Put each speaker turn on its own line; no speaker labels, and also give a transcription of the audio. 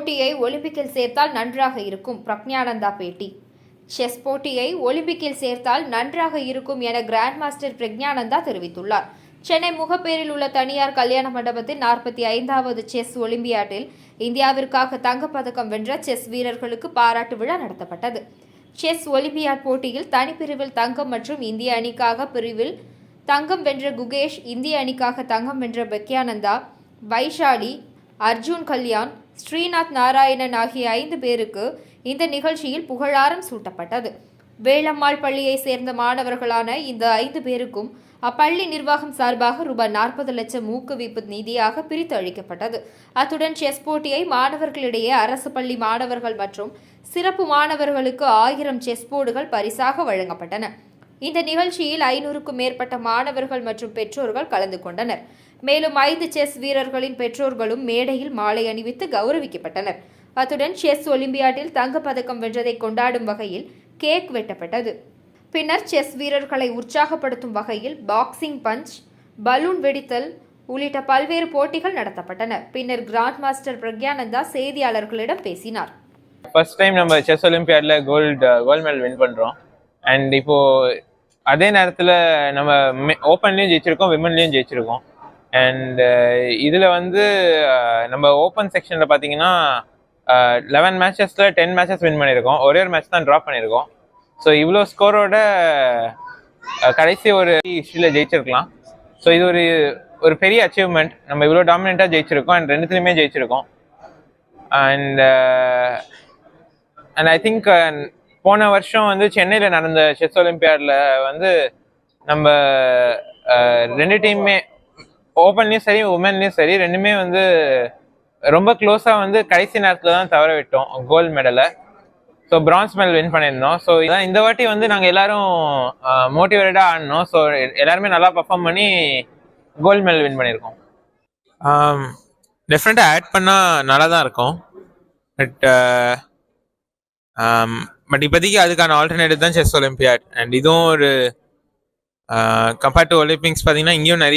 போட்டியை ஒலிம்பிக்கில் சேர்த்தால் நன்றாக இருக்கும். பிரக்ஞானந்தா பேட்டி. செஸ் போட்டியை ஒலிம்பிக்கில் சேர்த்தால் நன்றாக இருக்கும் என கிராண்ட் மாஸ்டர் பிரக்ஞானந்தா தெரிவித்துள்ளார். சென்னை முகப்பேரில் உள்ள தனியார் கல்யாண மண்டபத்தில் 45வது செஸ் ஒலிம்பியாட்டில் இந்தியாவிற்காக தங்கப்பதக்கம் வென்ற செஸ் வீரர்களுக்கு பாராட்டு விழா நடத்தப்பட்டது. செஸ் ஒலிம்பியாட் போட்டியில் தனிப்பிரிவில் தங்கம் மற்றும் இந்திய அணிக்காக பிரிவில் தங்கம் வென்ற குகேஷ், இந்திய அணிக்காக தங்கம் வென்ற பிரக்ஞானந்தா, வைஷாலி, அர்ஜுன் கல்யாண், ஸ்ரீநாத் நாராயணன் ஆகிய 5 பேருக்கு இந்த நிகழ்ச்சியில் புகழாரம் சூட்டப்பட்டது. வேலம்மாள் பள்ளியை சேர்ந்த மாணவர்களான இந்த 5 பேருக்கும் அப்பள்ளி நிர்வாகம் சார்பாக ரூபாய் 40 லட்சம் ஊக்குவிப்பு நிதியாக பிரித்து அளிக்கப்பட்டது. அத்துடன் செஸ் போட்டியை மாணவர்களிடையே அரசு பள்ளி மாணவர்கள் மற்றும் சிறப்பு மாணவர்களுக்கு 1000 செஸ் போர்டுகள் பரிசாக வழங்கப்பட்டன. இந்த நிகழ்ச்சியில் 500க்கும் மேற்பட்ட மாணவர்கள் மற்றும் பெற்றோர்கள் கலந்து கொண்டனர். மேலும் 5 செஸ் வீரர்களின் பெற்றோர்களும் மேடையில் மாலை அணிவித்து கௌரவிக்கப்பட்டனர். அத்துடன் செஸ் ஒலிம்பியாட்டில் தங்கப்பதக்கம் வென்றதை கொண்டாடும் வகையில் கேக் வெட்டப்பட்டது. பின்னர் செஸ் வீரர்களை உற்சாகப்படுத்தும் வகையில் பாக்ஸிங் பஞ்ச், பலூன் வெடித்தல் உள்ளிட்ட பல்வேறு போட்டிகள் நடத்தப்பட்டன. பின்னர் கிராண்ட் மாஸ்டர் பிரக்ஞானந்தா செய்தியாளர்களிடம் பேசினார்.
ஃபர்ஸ்ட் டைம் நம்ம செஸ் ஒலிம்பியாட்ல கோல்டு மெடல் வின் பண்றோம். அண்ட் இப்போ அதே நேரத்தில் நம்ம ஓப்பன்லேயும் ஜெயிச்சிருக்கோம், விமன்லேயும் ஜெயிச்சிருக்கோம். அண்ட் இதில் வந்து நம்ம ஓப்பன் செக்ஷனில் பார்த்தீங்கன்னா 11 மேட்சஸில் 10 மேட்சஸ் வின் பண்ணியிருக்கோம். ஒரே ஒரு மேட்ச் தான் ட்ராப் பண்ணியிருக்கோம். ஸோ இவ்வளோ ஸ்கோரோட கடைசி ஒரு ஹிஸ்ட்ரியில் ஜெயிச்சிருக்கலாம். ஸோ இது ஒரு பெரிய அச்சீவ்மெண்ட். நம்ம இவ்வளோ டாமினண்ட்டாக ஜெயிச்சிருக்கோம் அண்ட் ரெண்டுத்துலேயுமே ஜெயிச்சிருக்கோம். அண்ட் ஐ திங்க் போன வருஷம் வந்து சென்னையில் நடந்த செஸ் ஒலிம்பியாடில் வந்து நம்ம 2 டீமுமே ஓப்பன்லேயும் சரி உமன்லேயும் சரி ரெண்டுமே வந்து ரொம்ப க்ளோஸாக வந்து கடைசி நேரத்தில் தான் தவற விட்டோம் கோல்டு மெடலை. ஸோ பிரான்ஸ் மெடல் வின் பண்ணியிருந்தோம். ஸோ இதான் இந்த வாட்டி வந்து நாங்கள் எல்லாரும் மோட்டிவேட்டடாக ஆடினோம். ஸோ எல்லாருமே நல்லா பர்ஃபார்ம் பண்ணி கோல்டு மெடல் வின் பண்ணியிருக்கோம். டெஃபினட்டாக ஆட் பண்ணால் நல்லா தான் இருக்கும். பட் இப்போதைக்கு அதுக்கான ஆல்டர்னேட்டிவ் தான் செஸ் ஒலிம்பியாட். அண்ட் இதுவும் ஒரு கம்பேர்ட் டு ஒலிம்பிக்ஸ் பார்த்தீங்கன்னா இங்கேயும் நிறைய